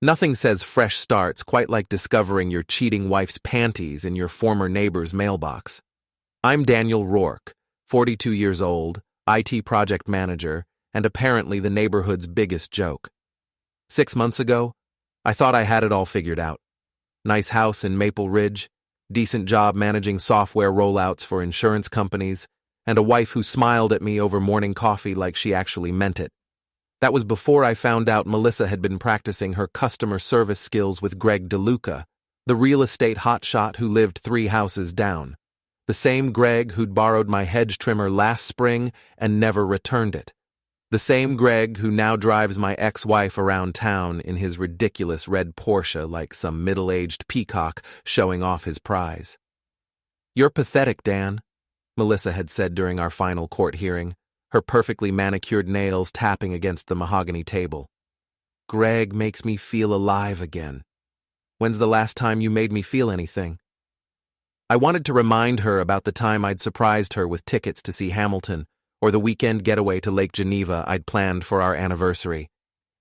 Nothing says fresh starts quite like discovering your cheating wife's panties in your former neighbor's mailbox. I'm Daniel Rourke, 42 years old, IT project manager, and apparently the neighborhood's biggest joke. 6 months ago, I thought I had it all figured out. Nice house in Maple Ridge, decent job managing software rollouts for insurance companies, and a wife who smiled at me over morning coffee like she actually meant it. That was before I found out Melissa had been practicing her customer service skills with Greg DeLuca, the real estate hotshot who lived 3 houses down. The same Greg who'd borrowed my hedge trimmer last spring and never returned it. The same Greg who now drives my ex-wife around town in his ridiculous red Porsche like some middle-aged peacock showing off his prize. "You're pathetic, Dan," Melissa had said during our final court hearing, her perfectly manicured nails tapping against the mahogany table. "Greg makes me feel alive again. When's the last time you made me feel anything?" I wanted to remind her about the time I'd surprised her with tickets to see Hamilton, or the weekend getaway to Lake Geneva I'd planned for our anniversary.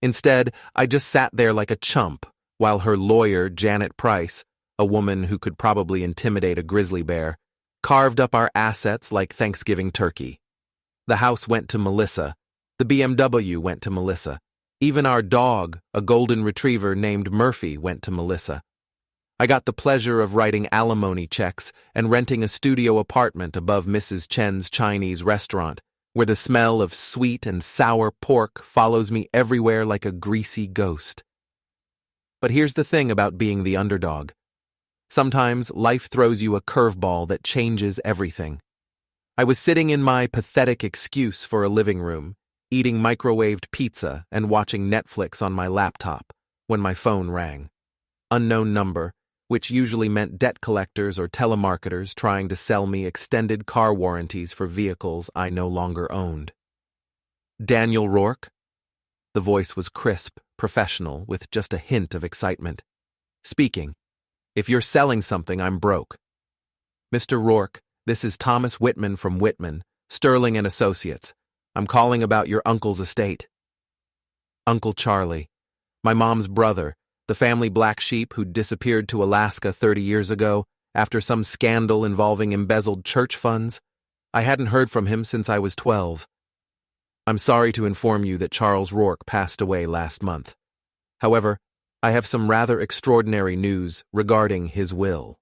Instead, I just sat there like a chump, while her lawyer, Janet Price, a woman who could probably intimidate a grizzly bear, carved up our assets like Thanksgiving turkey. The house went to Melissa. The BMW went to Melissa. Even our dog, a golden retriever named Murphy, went to Melissa. I got the pleasure of writing alimony checks and renting a studio apartment above Mrs. Chen's Chinese restaurant, where the smell of sweet and sour pork follows me everywhere like a greasy ghost. But here's the thing about being the underdog. Sometimes life throws you a curveball that changes everything. I was sitting in my pathetic excuse for a living room, eating microwaved pizza and watching Netflix on my laptop, when my phone rang. Unknown number, which usually meant debt collectors or telemarketers trying to sell me extended car warranties for vehicles I no longer owned. "Daniel Rourke?" The voice was crisp, professional, with just a hint of excitement. "Speaking. If you're selling something, I'm broke." "Mr. Rourke, this is Thomas Whitman from Whitman, Sterling and Associates. I'm calling about your uncle's estate." Uncle Charlie, my mom's brother, the family black sheep who disappeared to Alaska 30 years ago after some scandal involving embezzled church funds. I hadn't heard from him since I was 12. "I'm sorry to inform you that Charles Rourke passed away last month. However, I have some rather extraordinary news regarding his will.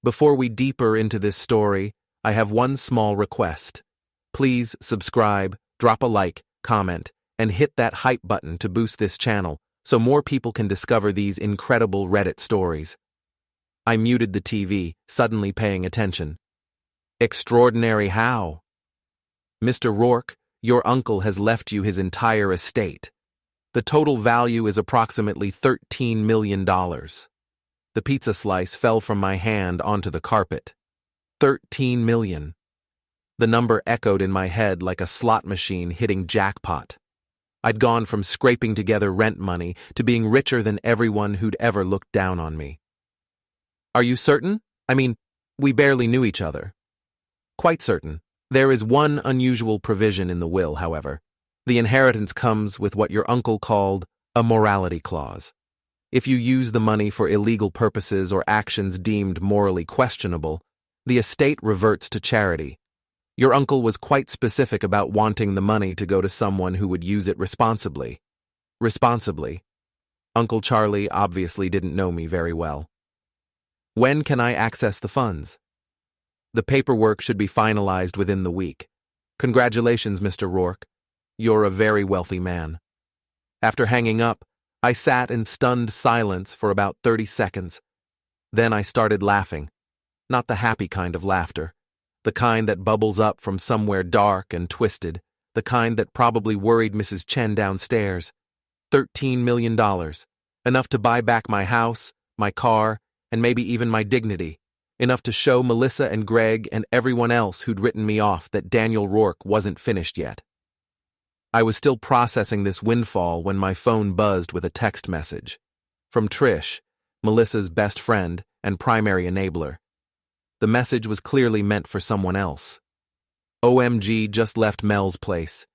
Before we deeper into this story, I have one small request. Please subscribe, drop a like, comment, and hit that hype button to boost this channel so more people can discover these incredible Reddit stories." I muted the TV, suddenly paying attention. "Extraordinary how?" "Mr. Rourke, your uncle has left you his entire estate. The total value is approximately $13 million. The pizza slice fell from my hand onto the carpet. 13 million. The number echoed in my head like a slot machine hitting jackpot. I'd gone from scraping together rent money to being richer than everyone who'd ever looked down on me. "Are you certain? I mean, we barely knew each other." "Quite certain. There is one unusual provision in the will, however. The inheritance comes with what your uncle called a morality clause. If you use the money for illegal purposes or actions deemed morally questionable, the estate reverts to charity. Your uncle was quite specific about wanting the money to go to someone who would use it responsibly." Responsibly. Uncle Charlie obviously didn't know me very well. "When can I access the funds?" "The paperwork should be finalized within the week. Congratulations, Mr. Rourke. You're a very wealthy man." After hanging up, I sat in stunned silence for about 30 seconds. Then I started laughing. Not the happy kind of laughter. The kind that bubbles up from somewhere dark and twisted. The kind that probably worried Mrs. Chen downstairs. $13 million. Enough to buy back my house, my car, and maybe even my dignity. Enough to show Melissa and Greg and everyone else who'd written me off that Daniel Rourke wasn't finished yet. I was still processing this windfall when my phone buzzed with a text message. From Trish, Melissa's best friend and primary enabler. The message was clearly meant for someone else. "OMG, just left Mel's place.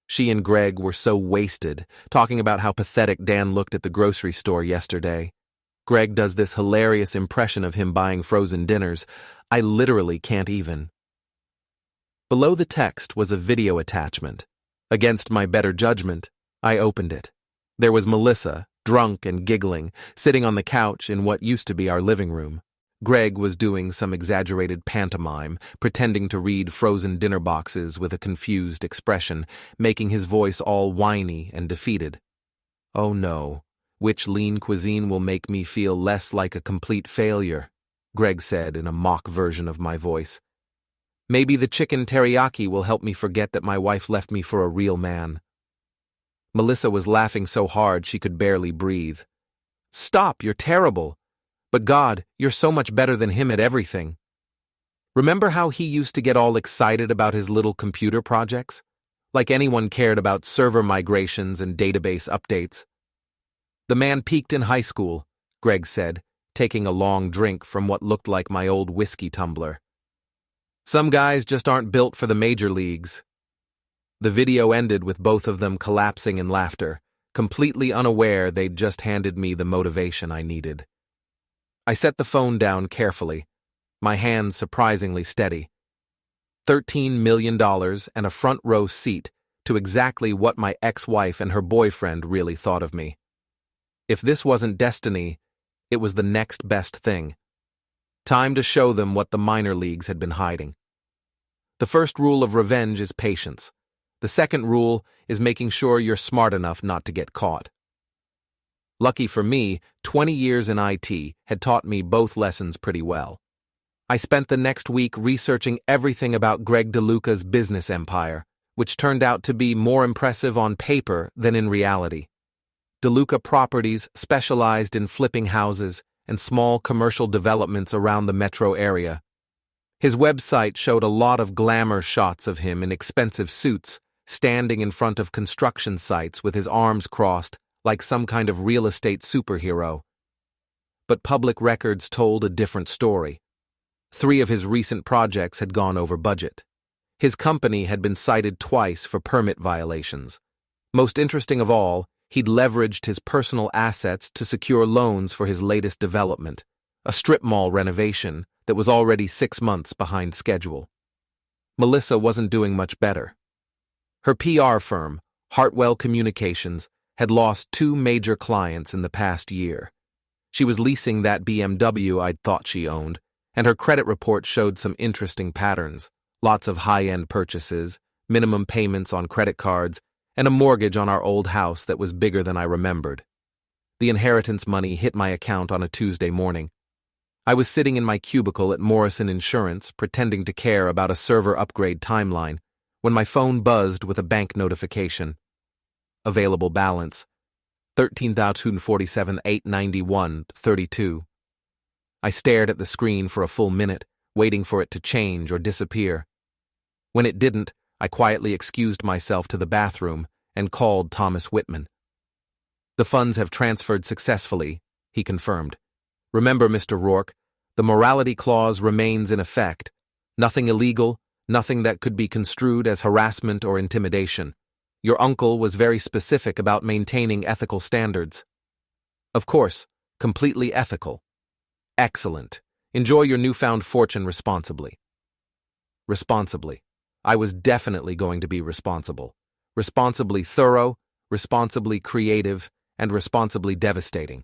She and Greg were so wasted, talking about how pathetic Dan looked at the grocery store yesterday. Greg does this hilarious impression of him buying frozen dinners. I literally can't even. Below the text was a video attachment. Against my better judgment, I opened it. There was Melissa, drunk and giggling, sitting on the couch in what used to be our living room. Greg was doing some exaggerated pantomime, pretending to read frozen dinner boxes with a confused expression, making his voice all whiny and defeated. Oh no, which lean cuisine will make me feel less like a complete failure? Greg said in a mock version of my voice. Maybe the chicken teriyaki will help me forget that my wife left me for a real man. Melissa was laughing so hard she could barely breathe. Stop, you're terrible. But God, you're so much better than him at everything. Remember how he used to get all excited about his little computer projects? Like anyone cared about server migrations and database updates. The man peaked in high school, Greg said, taking a long drink from what looked like my old whiskey tumbler. Some guys just aren't built for the major leagues. The video ended with both of them collapsing in laughter, completely unaware they'd just handed me the motivation I needed. I set the phone down carefully, my hands surprisingly steady. $13 million and a front row seat to exactly what my ex-wife and her boyfriend really thought of me. If this wasn't destiny, it was the next best thing. Time to show them what the minor leagues had been hiding. The first rule of revenge is patience. The second rule is making sure you're smart enough not to get caught. Lucky for me, 20 years in IT had taught me both lessons pretty well. I spent the next week researching everything about Greg DeLuca's business empire, which turned out to be more impressive on paper than in reality. DeLuca Properties specialized in flipping houses and small commercial developments around the metro area. His website showed a lot of glamour shots of him in expensive suits, standing in front of construction sites with his arms crossed, like some kind of real estate superhero. But public records told a different story. 3 of his recent projects had gone over budget. His company had been cited twice for permit violations. Most interesting of all, he'd leveraged his personal assets to secure loans for his latest development, a strip mall renovation that was already 6 months behind schedule. Melissa wasn't doing much better. Her PR firm, Hartwell Communications, had lost 2 major clients in the past year. She was leasing that BMW I'd thought she owned, and her credit report showed some interesting patterns. Lots of high-end purchases, minimum payments on credit cards, and a mortgage on our old house that was bigger than I remembered. The inheritance money hit my account on a Tuesday morning. I was sitting in my cubicle at Morrison Insurance, pretending to care about a server upgrade timeline, when my phone buzzed with a bank notification. Available balance, $13,047,891.32. I stared at the screen for a full minute, waiting for it to change or disappear. When it didn't, I quietly excused myself to the bathroom and called Thomas Whitman. The funds have transferred successfully, he confirmed. Remember, Mr. Rourke, the morality clause remains in effect. Nothing illegal, nothing that could be construed as harassment or intimidation. Your uncle was very specific about maintaining ethical standards. Of course, completely ethical. Excellent. Enjoy your newfound fortune responsibly. Responsibly. I was definitely going to be responsible. Responsibly thorough, responsibly creative, and responsibly devastating.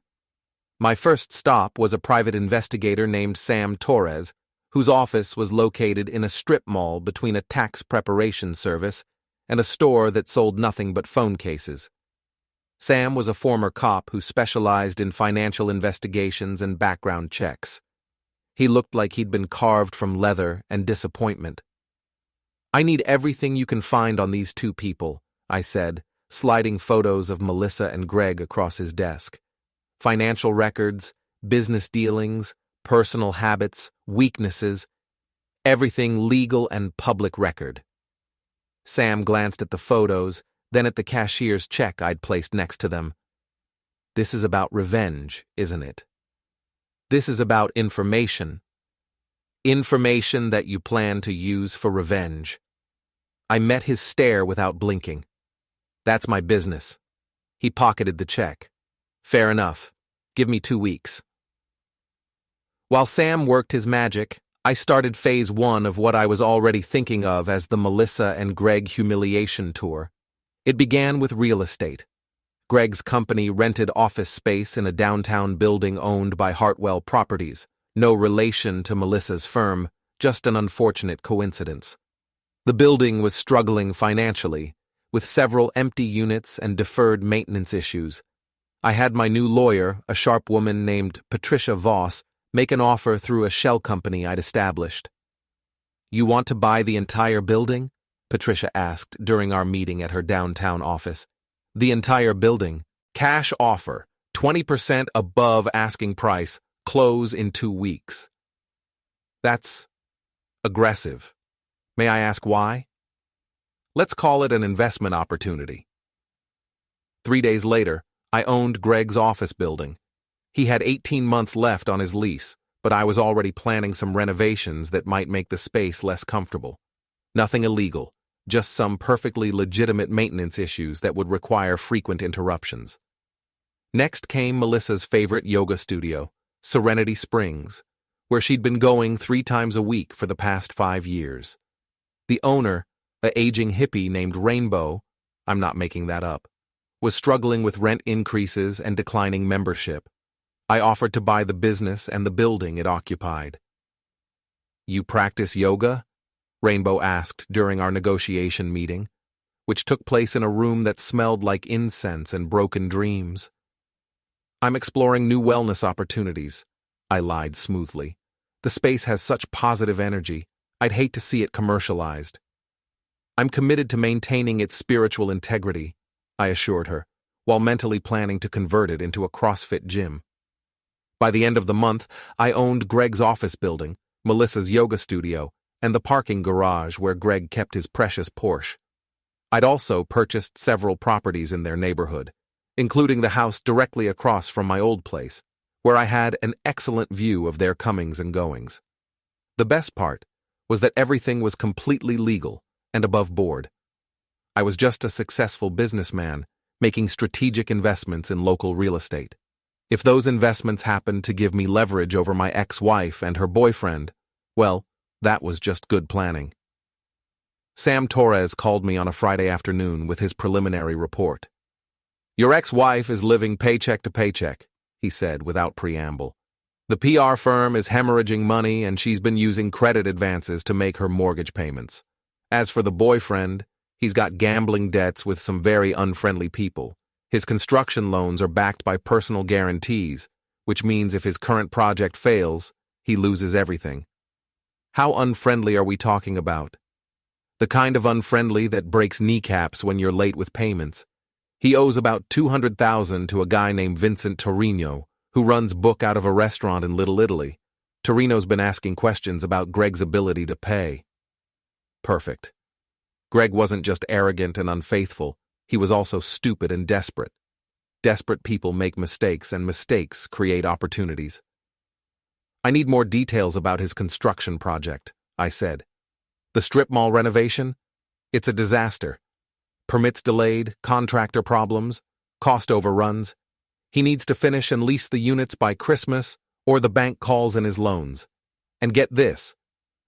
My first stop was a private investigator named Sam Torres, whose office was located in a strip mall between a tax preparation service and a store that sold nothing but phone cases. Sam was a former cop who specialized in financial investigations and background checks. He looked like he'd been carved from leather and disappointment. I need everything you can find on these 2 people, I said, sliding photos of Melissa and Greg across his desk. Financial records, business dealings, personal habits, weaknesses, everything legal and public record. Sam glanced at the photos, then at the cashier's check I'd placed next to them. This is about revenge, isn't it? This is about information. Information that you plan to use for revenge. I met his stare without blinking. That's my business. He pocketed the check. Fair enough. Give me 2 weeks. While Sam worked his magic, I started phase 1 of what I was already thinking of as the Melissa and Greg humiliation tour. It began with real estate. Greg's company rented office space in a downtown building owned by Hartwell Properties, no relation to Melissa's firm, just an unfortunate coincidence. The building was struggling financially, with several empty units and deferred maintenance issues. I had my new lawyer, a sharp woman named Patricia Voss, make an offer through a shell company I'd established. "You want to buy the entire building?" Patricia asked during our meeting at her downtown office. "The entire building. Cash offer, 20% above asking price, close in 2 weeks." That's aggressive. May I ask why? Let's call it an investment opportunity. 3 days later, I owned Greg's office building. He had 18 months left on his lease, but I was already planning some renovations that might make the space less comfortable. Nothing illegal, just some perfectly legitimate maintenance issues that would require frequent interruptions. Next came Melissa's favorite yoga studio, Serenity Springs, where she'd been going 3 times a week for the past 5 years. The owner, an aging hippie named Rainbow, I'm not making that up, was struggling with rent increases and declining membership. I offered to buy the business and the building it occupied. "You practice yoga?" Rainbow asked during our negotiation meeting, which took place in a room that smelled like incense and broken dreams. "I'm exploring new wellness opportunities," I lied smoothly. "The space has such positive energy. I'd hate to see it commercialized." "I'm committed to maintaining its spiritual integrity," I assured her, while mentally planning to convert it into a CrossFit gym. By the end of the month, I owned Greg's office building, Melissa's yoga studio, and the parking garage where Greg kept his precious Porsche. I'd also purchased several properties in their neighborhood, including the house directly across from my old place, where I had an excellent view of their comings and goings. The best part was that everything was completely legal and above board. I was just a successful businessman, making strategic investments in local real estate. If those investments happened to give me leverage over my ex-wife and her boyfriend, well, that was just good planning. Sam Torres called me on a Friday afternoon with his preliminary report. "Your ex-wife is living paycheck to paycheck," he said without preamble. "The PR firm is hemorrhaging money and she's been using credit advances to make her mortgage payments. As for the boyfriend, he's got gambling debts with some very unfriendly people. His construction loans are backed by personal guarantees, which means if his current project fails, he loses everything." How unfriendly are we talking about? The kind of unfriendly that breaks kneecaps when you're late with payments. He owes about $200,000 to a guy named Vincent Torino, who runs book out of a restaurant in Little Italy. Torino's been asking questions about Greg's ability to pay. Perfect. Greg wasn't just arrogant and unfaithful, he was also stupid and desperate. Desperate people make mistakes, and mistakes create opportunities. "I need more details about his construction project," I said. "The strip mall renovation? It's a disaster. Permits delayed, contractor problems, cost overruns. He needs to finish and lease the units by Christmas, or the bank calls in his loans. And get this,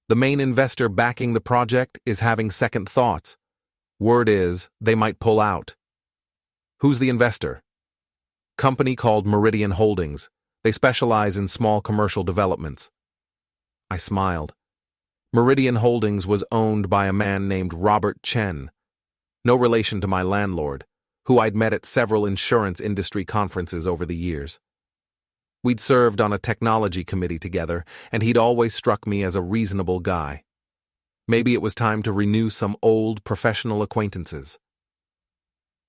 the main investor backing the project is having second thoughts. Word is, they might pull out." "Who's the investor?" "Company called Meridian Holdings. They specialize in small commercial developments." I smiled. Meridian Holdings was owned by a man named Robert Chen, no relation to my landlord, who I'd met at several insurance industry conferences over the years. We'd served on a technology committee together, and he'd always struck me as a reasonable guy. Maybe it was time to renew some old professional acquaintances.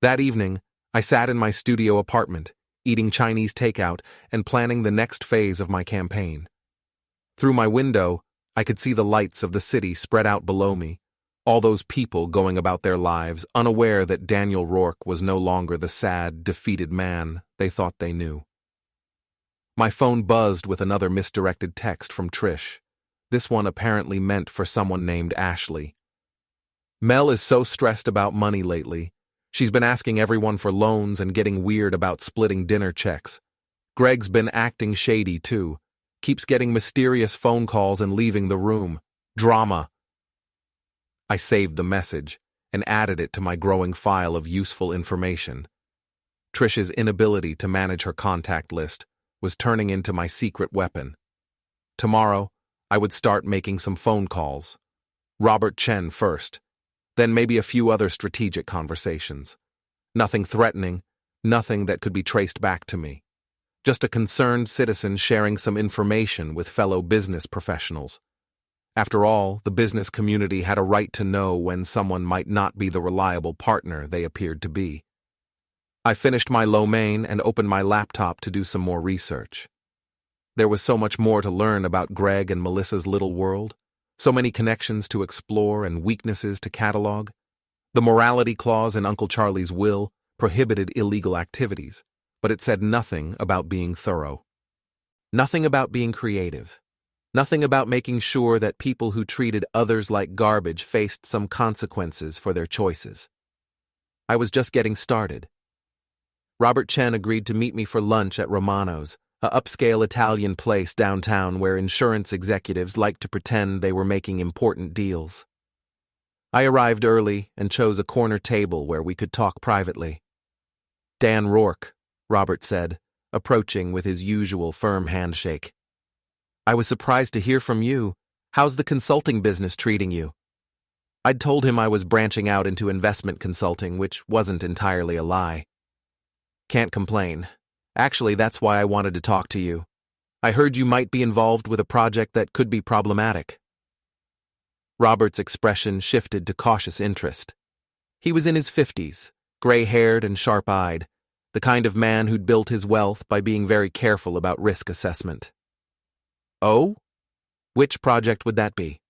That evening, I sat in my studio apartment, eating Chinese takeout and planning the next phase of my campaign. Through my window, I could see the lights of the city spread out below me, all those people going about their lives, unaware that Daniel Rourke was no longer the sad, defeated man they thought they knew. My phone buzzed with another misdirected text from Trish, this one apparently meant for someone named Ashley. "Mel is so stressed about money lately. She's been asking everyone for loans and getting weird about splitting dinner checks. Greg's been acting shady too. Keeps getting mysterious phone calls and leaving the room. Drama. I saved the message and added it to my growing file of useful information. Trish's inability to manage her contact list was turning into my secret weapon. Tomorrow, I would start making some phone calls. Robert Chen first, then maybe a few other strategic conversations. Nothing threatening, nothing that could be traced back to me. Just a concerned citizen sharing some information with fellow business professionals. After all, the business community had a right to know when someone might not be the reliable partner they appeared to be. I finished my lo mein and opened my laptop to do some more research. There was so much more to learn about Greg and Melissa's little world, so many connections to explore and weaknesses to catalog. The morality clause in Uncle Charlie's will prohibited illegal activities, but it said nothing about being thorough. Nothing about being creative. Nothing about making sure that people who treated others like garbage faced some consequences for their choices. I was just getting started. Robert Chen agreed to meet me for lunch at Romano's, a upscale Italian place downtown where insurance executives like to pretend they were making important deals. I arrived early and chose a corner table where we could talk privately. Dan Rourke, Robert said, approaching with his usual firm handshake. I was surprised to hear from you. How's the consulting business treating you? I'd told him I was branching out into investment consulting, which wasn't entirely a lie. Can't complain. Actually, that's why I wanted to talk to you. I heard you might be involved with a project that could be problematic. Robert's expression shifted to cautious interest. He was in his 50s, gray-haired and sharp-eyed, the kind of man who'd built his wealth by being very careful about risk assessment. Oh? Which project would that be?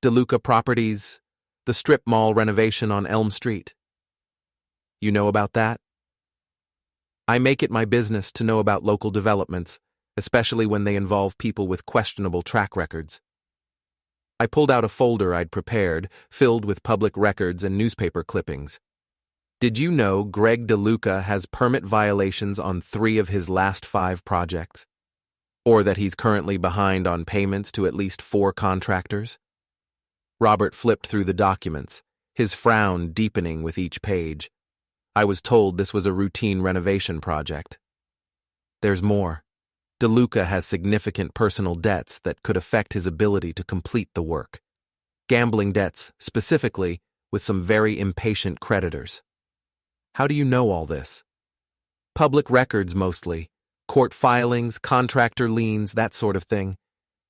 DeLuca Properties, the strip mall renovation on Elm Street. You know about that? I make it my business to know about local developments, especially when they involve people with questionable track records. I pulled out a folder I'd prepared, filled with public records and newspaper clippings. Did you know Greg DeLuca has permit violations on 3 of his last 5 projects? Or that he's currently behind on payments to at least 4 contractors? Robert flipped through the documents, his frown deepening with each page. I was told this was a routine renovation project. There's more. DeLuca has significant personal debts that could affect his ability to complete the work. Gambling debts, specifically, with some very impatient creditors. How do you know all this? Public records mostly. Court filings, contractor liens, that sort of thing.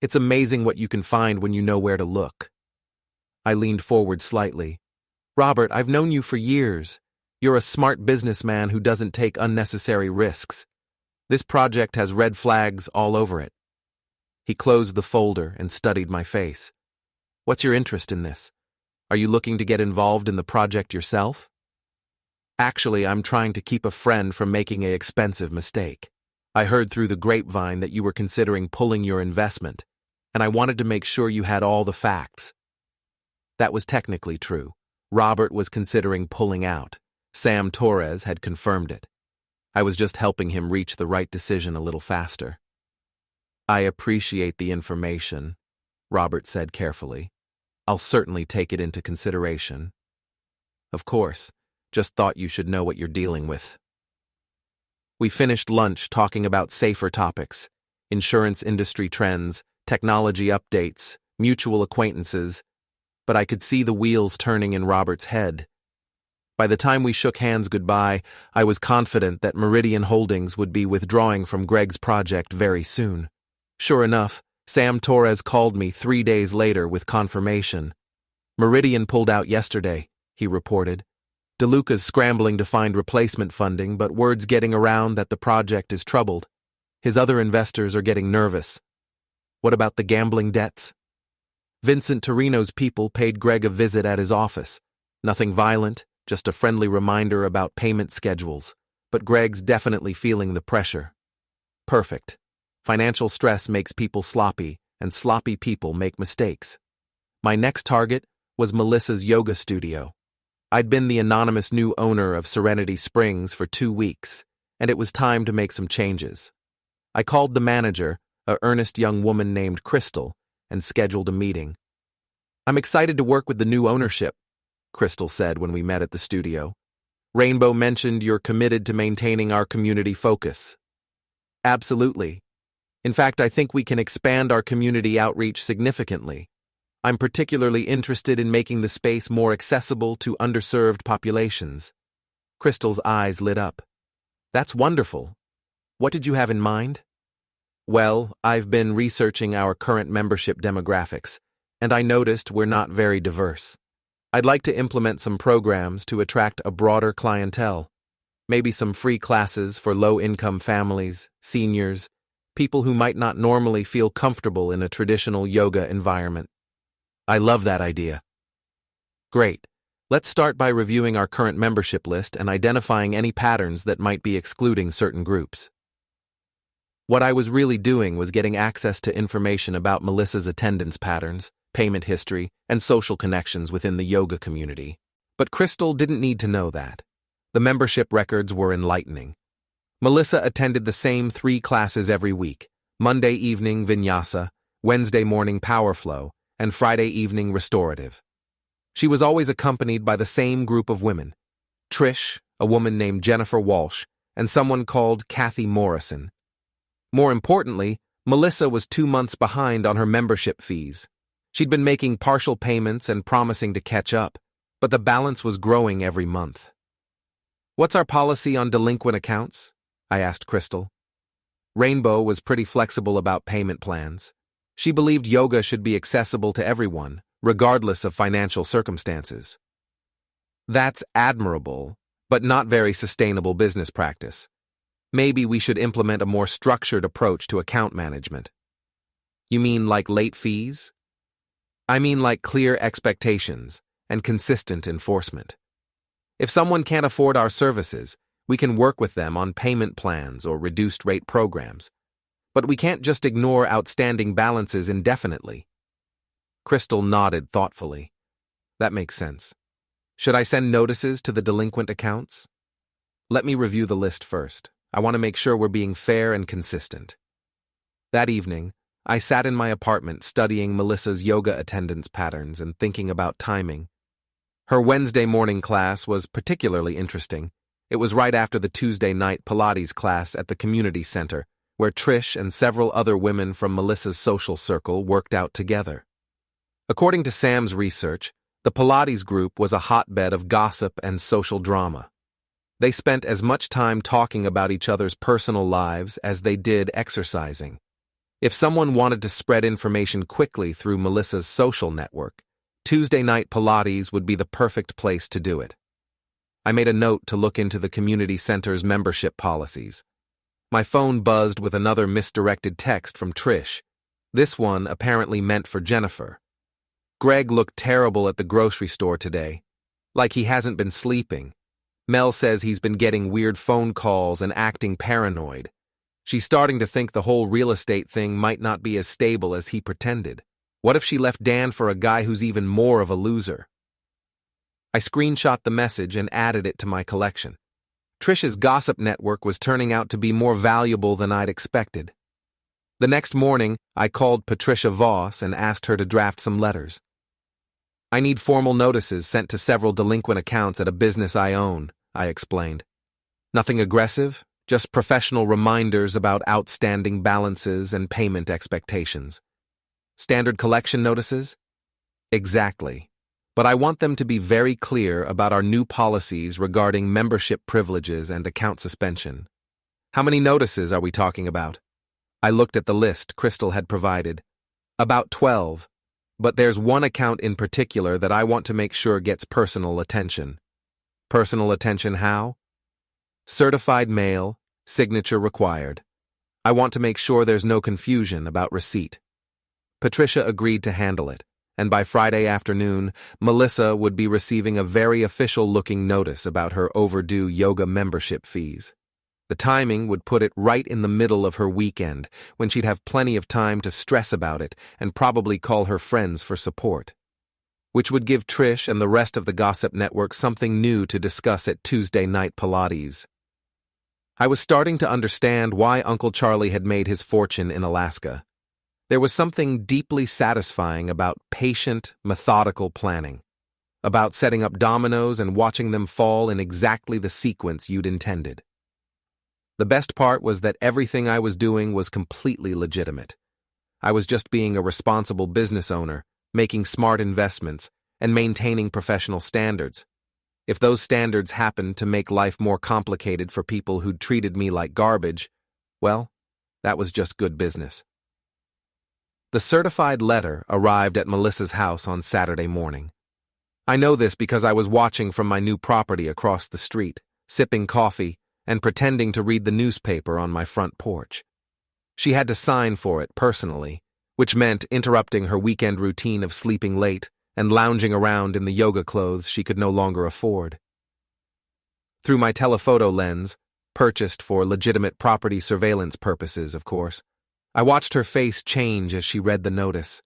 It's amazing what you can find when you know where to look. I leaned forward slightly. Robert, I've known you for years. You're a smart businessman who doesn't take unnecessary risks. This project has red flags all over it. He closed the folder and studied my face. What's your interest in this? Are you looking to get involved in the project yourself? Actually, I'm trying to keep a friend from making an expensive mistake. I heard through the grapevine that you were considering pulling your investment, and I wanted to make sure you had all the facts. That was technically true. Robert was considering pulling out. Sam Torres had confirmed it. I was just helping him reach the right decision a little faster. I appreciate the information, Robert said carefully. I'll certainly take it into consideration. Of course, just thought you should know what you're dealing with. We finished lunch talking about safer topics, insurance industry trends, technology updates, mutual acquaintances, but I could see the wheels turning in Robert's head. By the time we shook hands goodbye, I was confident that Meridian Holdings would be withdrawing from Greg's project very soon. Sure enough, Sam Torres called me 3 days later with confirmation. Meridian pulled out yesterday, he reported. DeLuca's scrambling to find replacement funding, but word's getting around that the project is troubled. His other investors are getting nervous. What about the gambling debts? Vincent Torino's people paid Greg a visit at his office. Nothing violent, just a friendly reminder about payment schedules, but Greg's definitely feeling the pressure. Perfect. Financial stress makes people sloppy, and sloppy people make mistakes. My next target was Melissa's yoga studio. I'd been the anonymous new owner of Serenity Springs for 2 weeks, and it was time to make some changes. I called the manager, a earnest young woman named Crystal, and scheduled a meeting. "I'm excited to work with the new ownership," Crystal said when we met at the studio. "Rainbow mentioned you're committed to maintaining our community focus." "Absolutely. In fact, I think we can expand our community outreach significantly. I'm particularly interested in making the space more accessible to underserved populations." Crystal's eyes lit up. "That's wonderful. What did you have in mind?" "Well, I've been researching our current membership demographics, and I noticed we're not very diverse. I'd like to implement some programs to attract a broader clientele. Maybe some free classes for low-income families, seniors, people who might not normally feel comfortable in a traditional yoga environment." "I love that idea." "Great. Let's start by reviewing our current membership list and identifying any patterns that might be excluding certain groups." What I was really doing was getting access to information about Melissa's attendance patterns, payment history, and social connections within the yoga community. But Crystal didn't need to know that. The membership records were enlightening. Melissa attended the same 3 classes every week: Monday evening Vinyasa, Wednesday morning Power Flow, and Friday evening Restorative. She was always accompanied by the same group of women: Trish, a woman named Jennifer Walsh, and someone called Kathy Morrison. More importantly, Melissa was 2 months behind on her membership fees. She'd been making partial payments and promising to catch up, but the balance was growing every month. "What's our policy on delinquent accounts?" I asked Crystal. Rainbow was pretty flexible about payment plans. She believed yoga should be accessible to everyone, regardless of financial circumstances. "That's admirable, but not very sustainable business practice. Maybe we should implement a more structured approach to account management." "You mean like late fees?" "I mean like clear expectations and consistent enforcement. If someone can't afford our services, we can work with them on payment plans or reduced rate programs. But we can't just ignore outstanding balances indefinitely." Crystal nodded thoughtfully. "That makes sense. Should I send notices to the delinquent accounts?" "Let me review the list first. I want to make sure we're being fair and consistent." That evening, I sat in my apartment studying Melissa's yoga attendance patterns and thinking about timing. Her Wednesday morning class was particularly interesting. It was right after the Tuesday night Pilates class at the community center, where Trish and several other women from Melissa's social circle worked out together. According to Sam's research, the Pilates group was a hotbed of gossip and social drama. They spent as much time talking about each other's personal lives as they did exercising. If someone wanted to spread information quickly through Melissa's social network, Tuesday night Pilates would be the perfect place to do it. I made a note to look into the community center's membership policies. My phone buzzed with another misdirected text from Trish. This one apparently meant for Jennifer. "Greg looked terrible at the grocery store today. Like he hasn't been sleeping. Mel says he's been getting weird phone calls and acting paranoid. She's starting to think the whole real estate thing might not be as stable as he pretended. What if she left Dan for a guy who's even more of a loser?" I screenshot the message and added it to my collection. Trish's gossip network was turning out to be more valuable than I'd expected. The next morning, I called Patricia Voss and asked her to draft some letters. "I need formal notices sent to several delinquent accounts at a business I own," I explained. "Nothing aggressive, just professional reminders about outstanding balances and payment expectations." "Standard collection notices?" "Exactly. But I want them to be very clear about our new policies regarding membership privileges and account suspension." "How many notices are we talking about?" I looked at the list Crystal had provided. "About 12. But there's one account in particular that I want to make sure gets personal attention." "Personal attention how?" "Certified mail, signature required. I want to make sure there's no confusion about receipt." Patricia agreed to handle it, and by Friday afternoon, Melissa would be receiving a very official-looking notice about her overdue yoga membership fees. The timing would put it right in the middle of her weekend, when she'd have plenty of time to stress about it and probably call her friends for support. which would give Trish and the rest of the gossip network something new to discuss at Tuesday night Pilates. I was starting to understand why Uncle Charlie had made his fortune in Alaska. There was something deeply satisfying about patient, methodical planning, about setting up dominoes and watching them fall in exactly the sequence you'd intended. The best part was that everything I was doing was completely legitimate. I was just being a responsible business owner, making smart investments, and maintaining professional standards. If those standards happened to make life more complicated for people who'd treated me like garbage, well, that was just good business. The certified letter arrived at Melissa's house on Saturday morning. I know this because I was watching from my new property across the street, sipping coffee, and pretending to read the newspaper on my front porch. She had to sign for it personally, which meant interrupting her weekend routine of sleeping late and lounging around in the yoga clothes she could no longer afford. Through my telephoto lens, purchased for legitimate property surveillance purposes, of course, I watched her face change as she read the notice.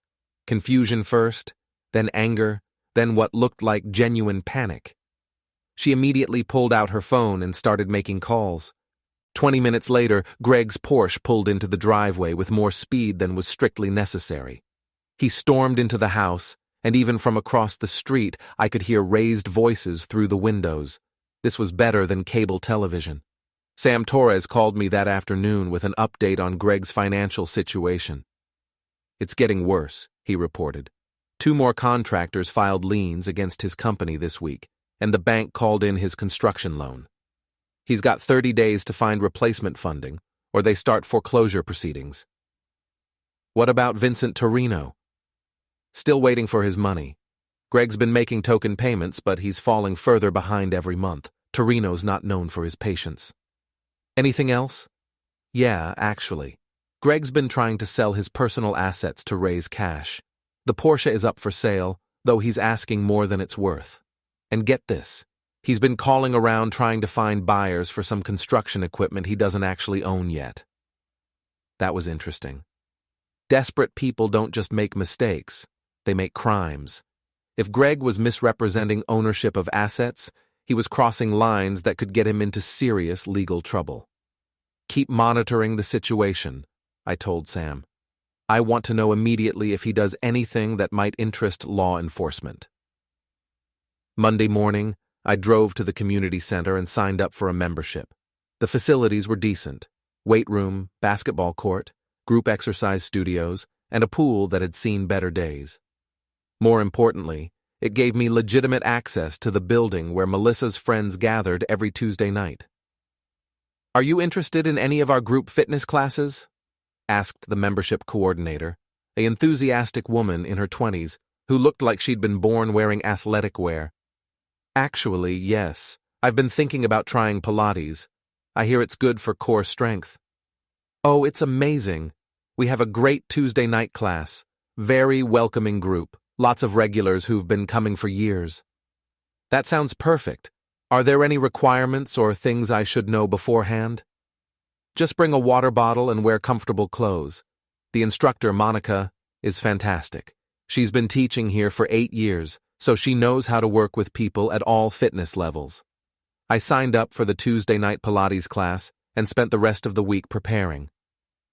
Confusion first, then anger, then what looked like genuine panic. She immediately pulled out her phone and started making calls. 20 minutes later, Greg's Porsche pulled into the driveway with more speed than was strictly necessary. He stormed into the house, and even from across the street, I could hear raised voices through the windows. This was better than cable television. Sam Torres called me that afternoon with an update on Greg's financial situation. "It's getting worse," he reported. 2 more contractors filed liens against his company this week, and the bank called in his construction loan. He's got 30 days to find replacement funding, or they start foreclosure proceedings. What about Vincent Torino? Still waiting for his money. Greg's been making token payments, but he's falling further behind every month. Torino's not known for his patience. Anything else? Yeah, actually. Greg's been trying to sell his personal assets to raise cash. The Porsche is up for sale, though he's asking more than it's worth. And get this, he's been calling around trying to find buyers for some construction equipment he doesn't actually own yet. That was interesting. Desperate people don't just make mistakes, they make crimes. If Greg was misrepresenting ownership of assets, he was crossing lines that could get him into serious legal trouble. Keep monitoring the situation, I told Sam. I want to know immediately if he does anything that might interest law enforcement. Monday morning, I drove to the community center and signed up for a membership. The facilities were decent: weight room, basketball court, group exercise studios, and a pool that had seen better days. More importantly, it gave me legitimate access to the building where Melissa's friends gathered every Tuesday night. "Are you interested in any of our group fitness classes?" asked the membership coordinator, an enthusiastic woman in her 20s who looked like she'd been born wearing athletic wear. "Actually, yes. I've been thinking about trying Pilates. I hear it's good for core strength." "Oh, it's amazing. We have a great Tuesday night class. Very welcoming group. Lots of regulars who've been coming for years." "That sounds perfect. Are there any requirements or things I should know beforehand?" "Just bring a water bottle and wear comfortable clothes. The instructor, Monica, is fantastic. She's been teaching here for 8 years, so she knows how to work with people at all fitness levels." I signed up for the Tuesday night Pilates class and spent the rest of the week preparing.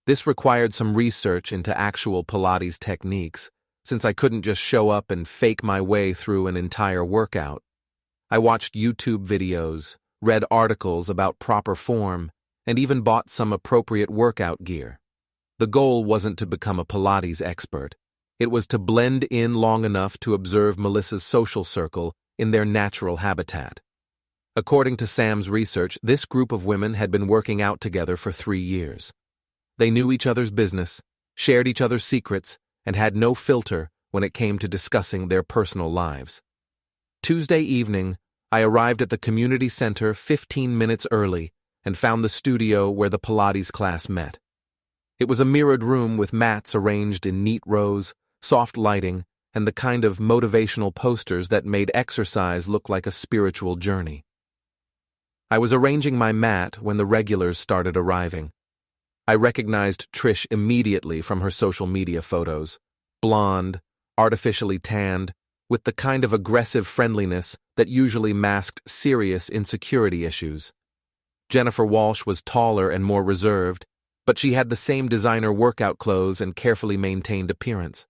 This required some research into actual Pilates techniques, since I couldn't just show up and fake my way through an entire workout. I watched YouTube videos, read articles about proper form, and even bought some appropriate workout gear. The goal wasn't to become a Pilates expert. It was to blend in long enough to observe Melissa's social circle in their natural habitat. According to Sam's research, this group of women had been working out together for 3 years. They knew each other's business, shared each other's secrets, and had no filter when it came to discussing their personal lives. Tuesday evening, I arrived at the community center 15 minutes early and found the studio where the Pilates class met. It was a mirrored room with mats arranged in neat rows, soft lighting, and the kind of motivational posters that made exercise look like a spiritual journey. I was arranging my mat when the regulars started arriving. I recognized Trish immediately from her social media photos. Blonde, artificially tanned, with the kind of aggressive friendliness that usually masked serious insecurity issues. Jennifer Walsh was taller and more reserved, but she had the same designer workout clothes and carefully maintained appearance.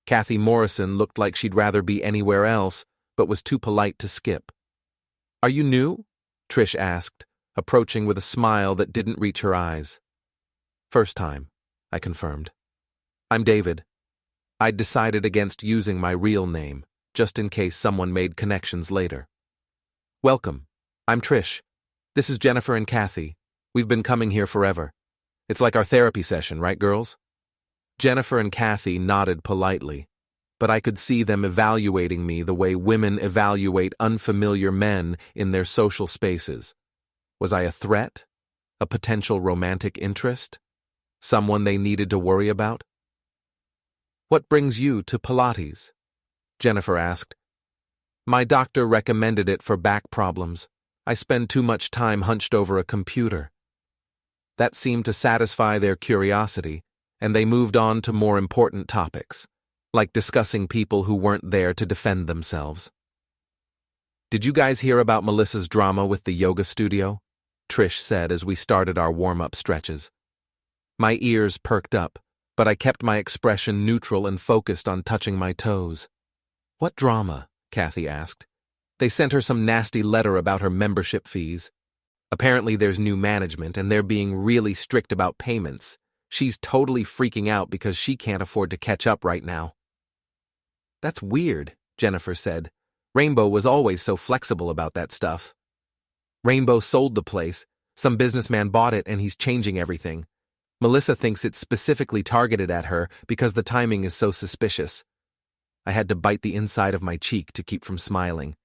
Kathy Morrison looked like she'd rather be anywhere else, but was too polite to skip. "Are you new?" Trish asked, approaching with a smile that didn't reach her eyes. "First time," I confirmed. "I'm David." I'd decided against using my real name, just in case someone made connections later. "Welcome. I'm Trish. This is Jennifer and Kathy. We've been coming here forever. It's like our therapy session, right, girls?" Jennifer and Kathy nodded politely, but I could see them evaluating me the way women evaluate unfamiliar men in their social spaces. Was I a threat? A potential romantic interest? Someone they needed to worry about? "What brings you to Pilates?" Jennifer asked. "My doctor recommended it for back problems. I spend too much time hunched over a computer." That seemed to satisfy their curiosity, and they moved on to more important topics, like discussing people who weren't there to defend themselves. "Did you guys hear about Melissa's drama with the yoga studio?" Trish said as we started our warm-up stretches. My ears perked up, but I kept my expression neutral and focused on touching my toes. "What drama?" Kathy asked. "They sent her some nasty letter about her membership fees. Apparently there's new management and they're being really strict about payments. She's totally freaking out because she can't afford to catch up right now." "That's weird," Jennifer said. "Rainbow was always so flexible about that stuff." "Rainbow sold the place. Some businessman bought it and he's changing everything. Melissa thinks it's specifically targeted at her because the timing is so suspicious." I had to bite the inside of my cheek to keep from smiling.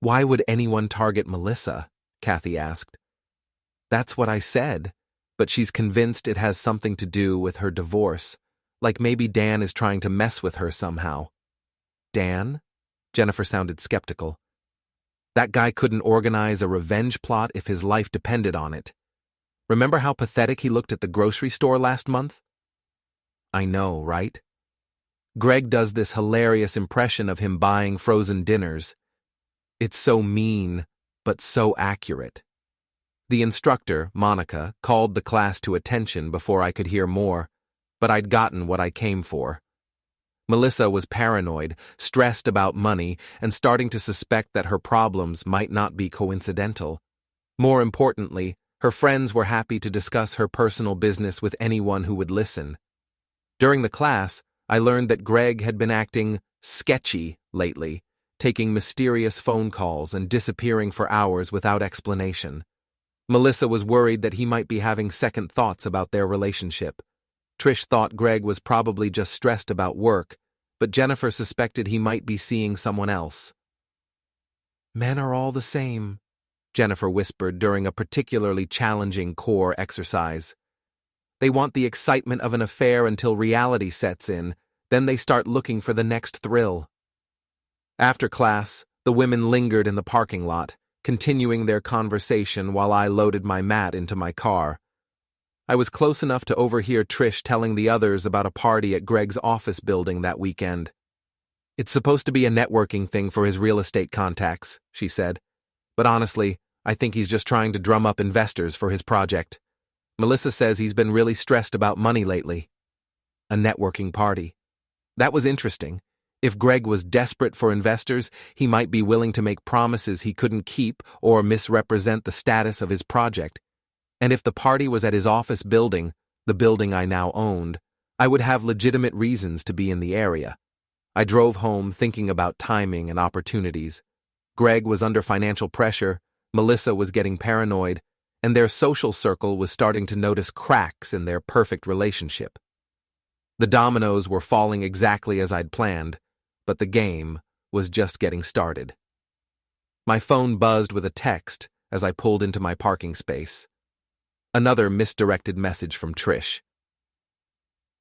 "Why would anyone target Melissa?" Kathy asked. "That's what I said, but she's convinced it has something to do with her divorce, like maybe Dan is trying to mess with her somehow." "Dan?" Jennifer sounded skeptical. "That guy couldn't organize a revenge plot if his life depended on it. Remember how pathetic he looked at the grocery store last month?" "I know, right? Greg does this hilarious impression of him buying frozen dinners. It's so mean, but so accurate." The instructor, Monica, called the class to attention before I could hear more, but I'd gotten what I came for. Melissa was paranoid, stressed about money, and starting to suspect that her problems might not be coincidental. More importantly, her friends were happy to discuss her personal business with anyone who would listen. During the class, I learned that Greg had been acting sketchy lately, taking mysterious phone calls and disappearing for hours without explanation. Melissa was worried that he might be having second thoughts about their relationship. Trish thought Greg was probably just stressed about work, but Jennifer suspected he might be seeing someone else. "Men are all the same," Jennifer whispered during a particularly challenging core exercise. "They want the excitement of an affair until reality sets in, then they start looking for the next thrill." After class, the women lingered in the parking lot, continuing their conversation while I loaded my mat into my car. I was close enough to overhear Trish telling the others about a party at Greg's office building that weekend. "It's supposed to be a networking thing for his real estate contacts," she said. "But honestly, I think he's just trying to drum up investors for his project. Melissa says he's been really stressed about money lately." A networking party. That was interesting. If Greg was desperate for investors, he might be willing to make promises he couldn't keep or misrepresent the status of his project. And if the party was at his office building, the building I now owned, I would have legitimate reasons to be in the area. I drove home thinking about timing and opportunities. Greg was under financial pressure, Melissa was getting paranoid, and their social circle was starting to notice cracks in their perfect relationship. The dominoes were falling exactly as I'd planned, but the game was just getting started. My phone buzzed with a text as I pulled into my parking space. Another misdirected message from Trish.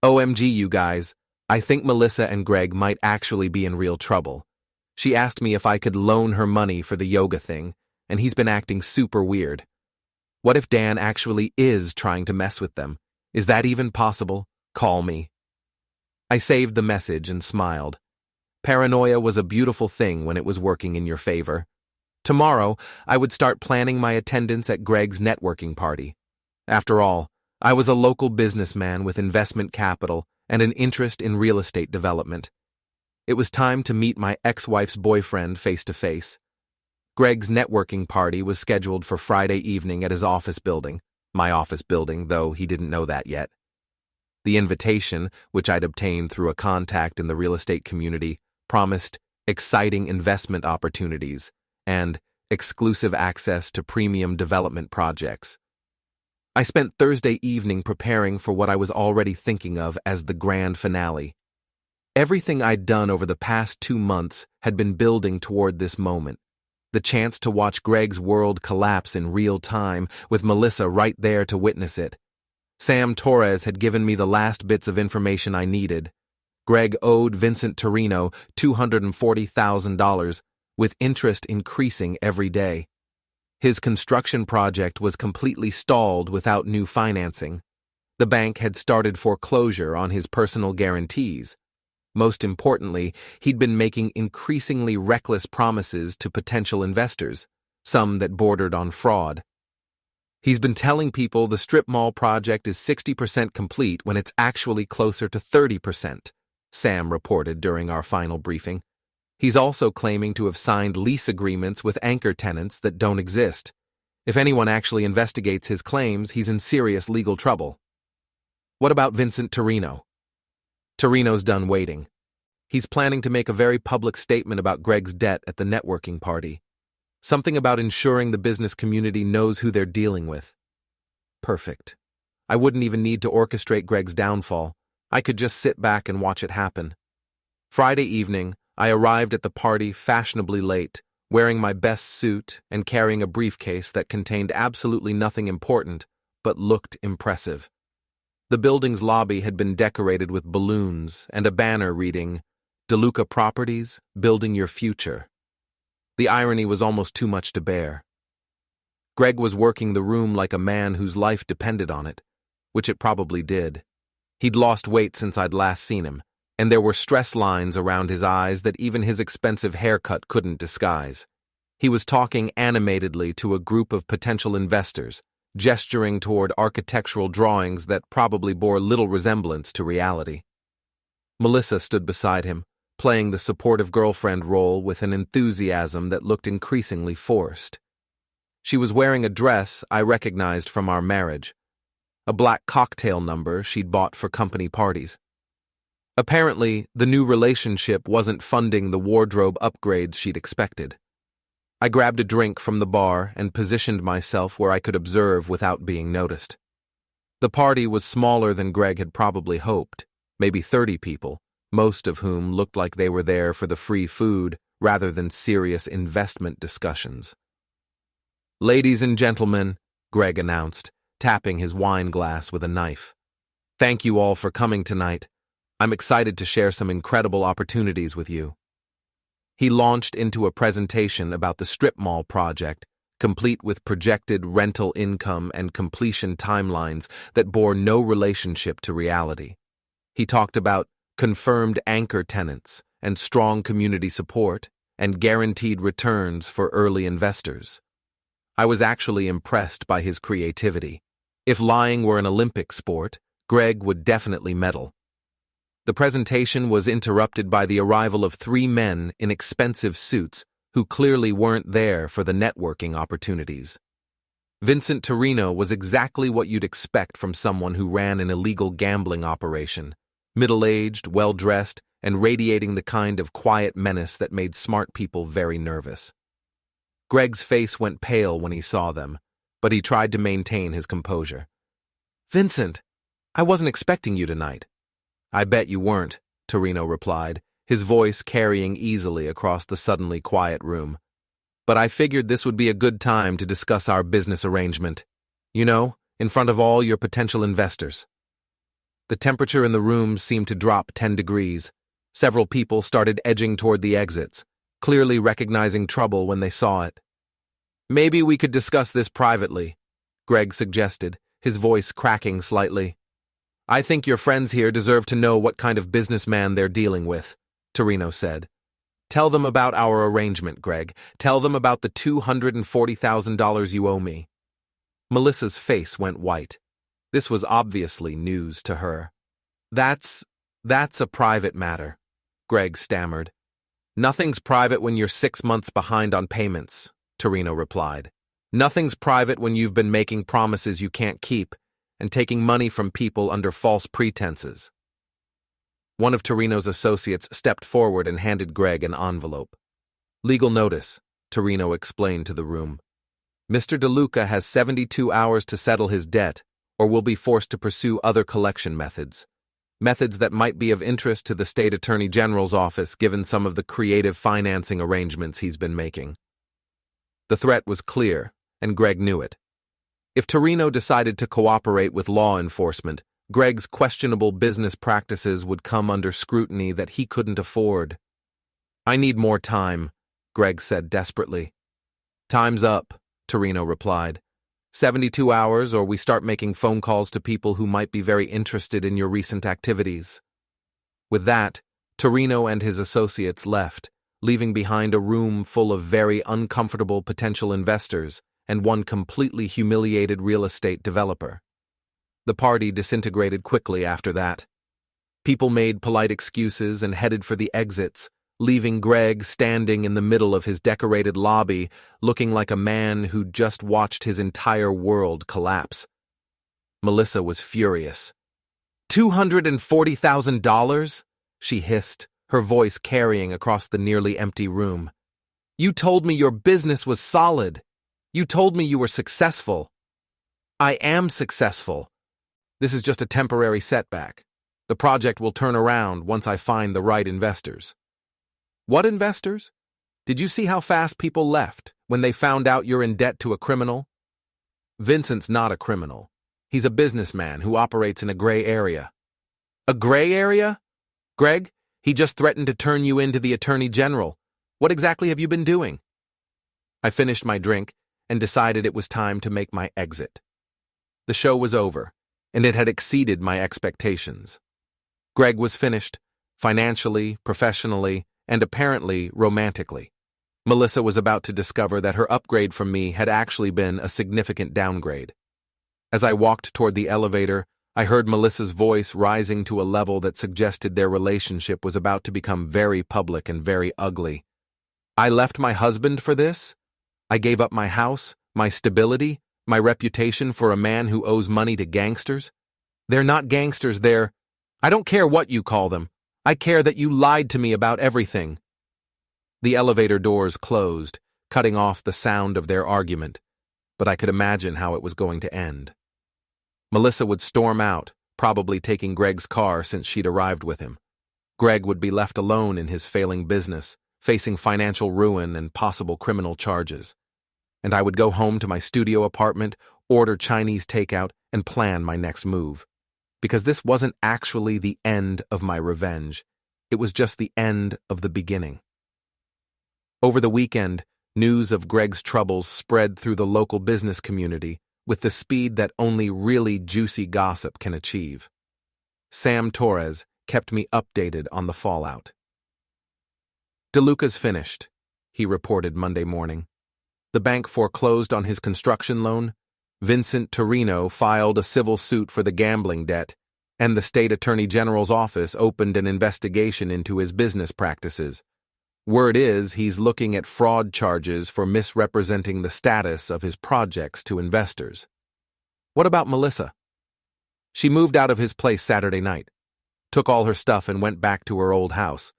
"OMG, you guys, I think Melissa and Greg might actually be in real trouble. She asked me if I could loan her money for the yoga thing, and he's been acting super weird. What if Dan actually is trying to mess with them? Is that even possible? Call me." I saved the message and smiled. Paranoia was a beautiful thing when it was working in your favor. Tomorrow, I would start planning my attendance at Greg's networking party. After all, I was a local businessman with investment capital and an interest in real estate development. It was time to meet my ex-wife's boyfriend face to face. Greg's networking party was scheduled for Friday evening at his office building, my office building, though he didn't know that yet. The invitation, which I'd obtained through a contact in the real estate community, promised exciting investment opportunities and exclusive access to premium development projects. I spent Thursday evening preparing for what I was already thinking of as the grand finale. Everything I'd done over the past 2 months had been building toward this moment. The chance to watch Greg's world collapse in real time, with Melissa right there to witness it. Sam Torres had given me the last bits of information I needed. Greg owed Vincent Torino $240,000, with interest increasing every day. His construction project was completely stalled without new financing. The bank had started foreclosure on his personal guarantees. Most importantly, he'd been making increasingly reckless promises to potential investors, some that bordered on fraud. He's been telling people the strip mall project is 60% complete when it's actually closer to 30%, Sam reported during our final briefing. He's also claiming to have signed lease agreements with anchor tenants that don't exist. If anyone actually investigates his claims, he's in serious legal trouble. What about Vincent Torino? Torino's done waiting. He's planning to make a very public statement about Greg's debt at the networking party. Something about ensuring the business community knows who they're dealing with. Perfect. I wouldn't even need to orchestrate Greg's downfall. I could just sit back and watch it happen. Friday evening, I arrived at the party fashionably late, wearing my best suit and carrying a briefcase that contained absolutely nothing important, but looked impressive. The building's lobby had been decorated with balloons and a banner reading, "DeLuca Properties, Building Your Future." The irony was almost too much to bear. Greg was working the room like a man whose life depended on it, which it probably did. He'd lost weight since I'd last seen him, and there were stress lines around his eyes that even his expensive haircut couldn't disguise. He was talking animatedly to a group of potential investors, gesturing toward architectural drawings that probably bore little resemblance to reality. Melissa stood beside him, playing the supportive girlfriend role with an enthusiasm that looked increasingly forced. She was wearing a dress I recognized from our marriage, a black cocktail number she'd bought for company parties. Apparently, the new relationship wasn't funding the wardrobe upgrades she'd expected. I grabbed a drink from the bar and positioned myself where I could observe without being noticed. The party was smaller than Greg had probably hoped, maybe 30 people, most of whom looked like they were there for the free food rather than serious investment discussions. "Ladies and gentlemen," Greg announced, tapping his wine glass with a knife. "Thank you all for coming tonight. I'm excited to share some incredible opportunities with you." He launched into a presentation about the strip mall project, complete with projected rental income and completion timelines that bore no relationship to reality. He talked about confirmed anchor tenants and strong community support and guaranteed returns for early investors. I was actually impressed by his creativity. If lying were an Olympic sport, Greg would definitely medal. The presentation was interrupted by the arrival of 3 men in expensive suits who clearly weren't there for the networking opportunities. Vincent Torino was exactly what you'd expect from someone who ran an illegal gambling operation, middle-aged, well-dressed, and radiating the kind of quiet menace that made smart people very nervous. Greg's face went pale when he saw them, but he tried to maintain his composure. "Vincent, I wasn't expecting you tonight." "I bet you weren't," Torino replied, his voice carrying easily across the suddenly quiet room. "But I figured this would be a good time to discuss our business arrangement. You know, in front of all your potential investors." The temperature in the room seemed to drop 10 degrees. Several people started edging toward the exits, clearly recognizing trouble when they saw it. "Maybe we could discuss this privately," Greg suggested, his voice cracking slightly. "I think your friends here deserve to know what kind of businessman they're dealing with," Torino said, Tell them about our arrangement, Greg. Tell them about the $240,000 you owe me. Melissa's face went white. This was obviously news to her. That's a private matter, Greg stammered. Nothing's private when you're 6 months behind on payments, Torino replied. Nothing's private when you've been making promises you can't keep and taking money from people under false pretenses. One of Torino's associates stepped forward and handed Greg an envelope. Legal notice, Torino explained to the room. Mr. DeLuca has 72 hours to settle his debt, or will be forced to pursue other collection methods. Methods that might be of interest to the State Attorney General's office given some of the creative financing arrangements he's been making. The threat was clear, and Greg knew it. If Torino decided to cooperate with law enforcement, Greg's questionable business practices would come under scrutiny that he couldn't afford. I need more time, Greg said desperately. Time's up, Torino replied. 72 hours or we start making phone calls to people who might be very interested in your recent activities. With that, Torino and his associates left, leaving behind a room full of very uncomfortable potential investors and one completely humiliated real estate developer. The party disintegrated quickly after that. People made polite excuses and headed for the exits, leaving Greg standing in the middle of his decorated lobby, looking like a man who'd just watched his entire world collapse. Melissa was furious. $240,000? She hissed, her voice carrying across the nearly empty room. You told me your business was solid. You told me you were successful. I am successful. This is just a temporary setback. The project will turn around once I find the right investors. What investors? Did you see how fast people left when they found out you're in debt to a criminal? Vincent's not a criminal. He's a businessman who operates in a gray area. A gray area? Greg, he just threatened to turn you into the Attorney General. What exactly have you been doing? I finished my drink and decided it was time to make my exit. The show was over, and it had exceeded my expectations. Greg was finished, financially, professionally, and apparently romantically. Melissa was about to discover that her upgrade from me had actually been a significant downgrade. As I walked toward the elevator, I heard Melissa's voice rising to a level that suggested their relationship was about to become very public and very ugly. I left my husband for this? I gave up my house, my stability, my reputation for a man who owes money to gangsters? They're not gangsters, I don't care what you call them. I care that you lied to me about everything. The elevator doors closed, cutting off the sound of their argument, but I could imagine how it was going to end. Melissa would storm out, probably taking Greg's car since she'd arrived with him. Greg would be left alone in his failing business, facing financial ruin and possible criminal charges. And I would go home to my studio apartment, order Chinese takeout, and plan my next move. Because this wasn't actually the end of my revenge. It was just the end of the beginning. Over the weekend, news of Greg's troubles spread through the local business community with the speed that only really juicy gossip can achieve. Sam Torres kept me updated on the fallout. DeLuca's finished, he reported Monday morning. The bank foreclosed on his construction loan, Vincent Torino filed a civil suit for the gambling debt, and the State Attorney General's office opened an investigation into his business practices. Word is he's looking at fraud charges for misrepresenting the status of his projects to investors. What about Melissa? She moved out of his place Saturday night, took all her stuff and went back to her old house,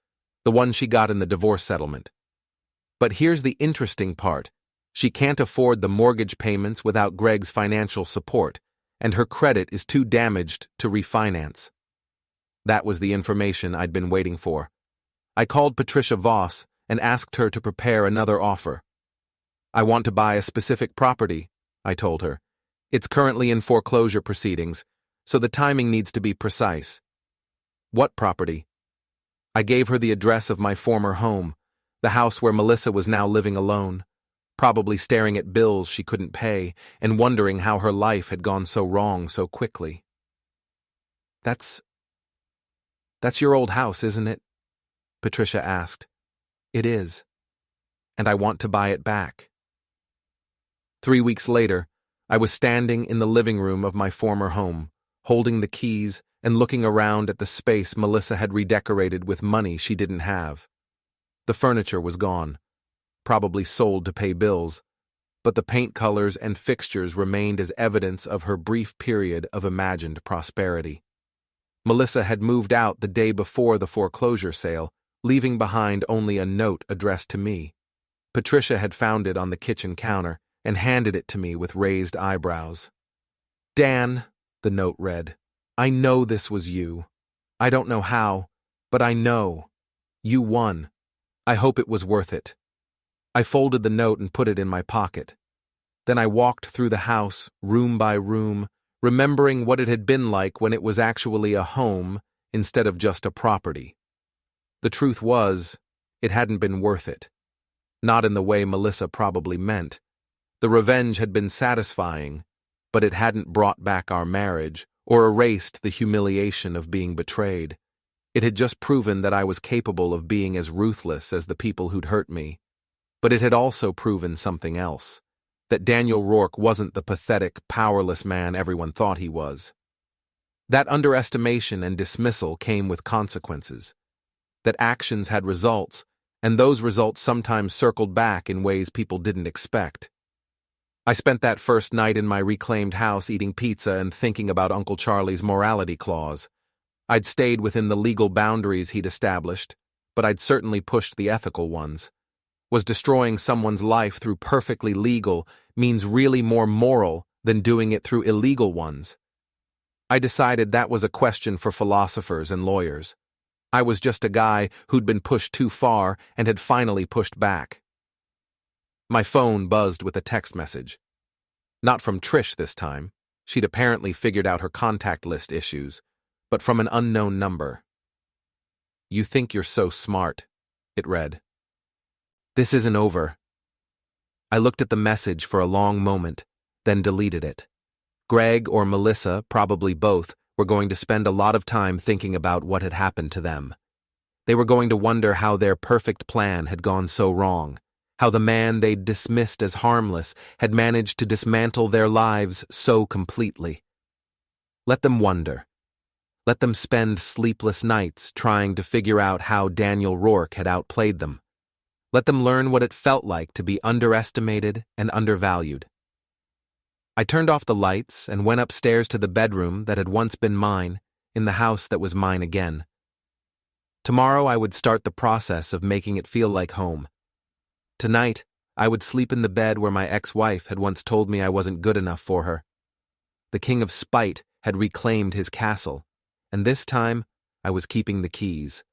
the one she got in the divorce settlement. But here's the interesting part. She can't afford the mortgage payments without Greg's financial support, and her credit is too damaged to refinance. That was the information I'd been waiting for. I called Patricia Voss and asked her to prepare another offer. I want to buy a specific property, I told her. It's currently in foreclosure proceedings, so the timing needs to be precise. What property? I gave her the address of my former home, the house where Melissa was now living alone, probably staring at bills she couldn't pay and wondering how her life had gone so wrong so quickly. That's your old house, isn't it? Patricia asked. It is. And I want to buy it back. 3 weeks later, I was standing in the living room of my former home, holding the keys and looking around at the space Melissa had redecorated with money she didn't have. The furniture was gone, probably sold to pay bills, but the paint colors and fixtures remained as evidence of her brief period of imagined prosperity. Melissa had moved out the day before the foreclosure sale, leaving behind only a note addressed to me. Patricia had found it on the kitchen counter and handed it to me with raised eyebrows. "Dan," the note read, "I know this was you. I don't know how, but I know. You won. I hope it was worth it." I folded the note and put it in my pocket. Then I walked through the house, room by room, remembering what it had been like when it was actually a home instead of just a property. The truth was, it hadn't been worth it. Not in the way Melissa probably meant. The revenge had been satisfying, but it hadn't brought back our marriage or erased the humiliation of being betrayed. It had just proven that I was capable of being as ruthless as the people who'd hurt me. But it had also proven something else, that Daniel Rourke wasn't the pathetic, powerless man everyone thought he was. That underestimation and dismissal came with consequences, that actions had results, and those results sometimes circled back in ways people didn't expect. I spent that first night in my reclaimed house eating pizza and thinking about Uncle Charlie's morality clause. I'd stayed within the legal boundaries he'd established, but I'd certainly pushed the ethical ones. Was destroying someone's life through perfectly legal means really more moral than doing it through illegal ones? I decided that was a question for philosophers and lawyers. I was just a guy who'd been pushed too far and had finally pushed back. My phone buzzed with a text message. Not from Trish this time. She'd apparently figured out her contact list issues, but from an unknown number. "You think you're so smart," it read. "This isn't over." I looked at the message for a long moment, then deleted it. Greg or Melissa, probably both, were going to spend a lot of time thinking about what had happened to them. They were going to wonder how their perfect plan had gone so wrong, how the man they'd dismissed as harmless had managed to dismantle their lives so completely. Let them wonder. Let them spend sleepless nights trying to figure out how Daniel Rourke had outplayed them. Let them learn what it felt like to be underestimated and undervalued. I turned off the lights and went upstairs to the bedroom that had once been mine, in the house that was mine again. Tomorrow I would start the process of making it feel like home. Tonight, I would sleep in the bed where my ex-wife had once told me I wasn't good enough for her. The king of spite had reclaimed his castle, and this time I was keeping the keys,